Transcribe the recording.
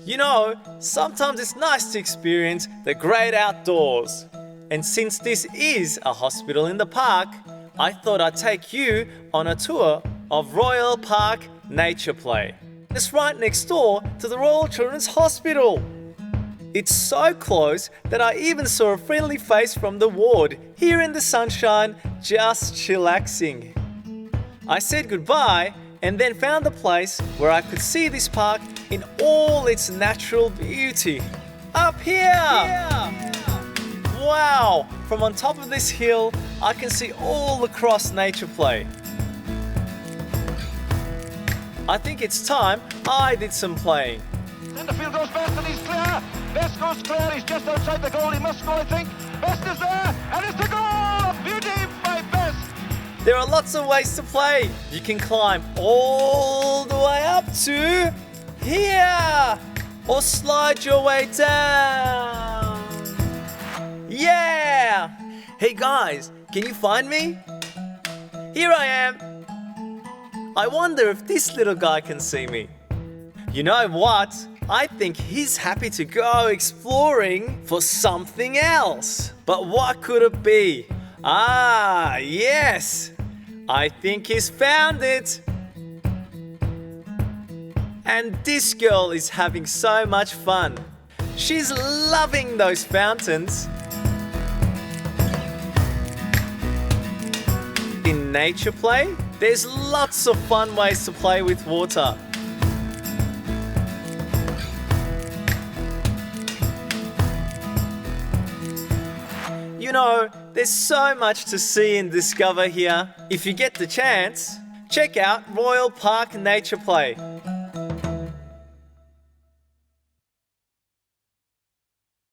You know, sometimes it's nice to experience the great outdoors. And since this is a hospital in the park, I thought I'd take you on a tour of Royal Park Nature Play. It's right next door to the Royal Children's Hospital. It's so close that I even saw a friendly face from the ward here in the sunshine, just chillaxing. I said goodbye and then found a place where I could see this park in all its natural beauty. Up here! Wow! From on top of this hill, I can see all across Nature Play. I think it's time I did some playing. Centre field goes Best and he's clear. Best goes clear, he's just outside the goal, he must go I think. Best is there and it's a goal! Beauty by Best! There are lots of ways to play. You can climb all the way up to here or slide your way down. Yeah! Hey guys, can you find me? Here I am. I wonder if this little guy can see me. You know what? I think he's happy to go exploring for something else. But what could it be? Ah, yes! I think he's found it. And this girl is having so much fun. She's loving those fountains. In Nature Play, there's lots of fun ways to play with water. You know, there's so much to see and discover here. If you get the chance, check out Royal Park Nature Play.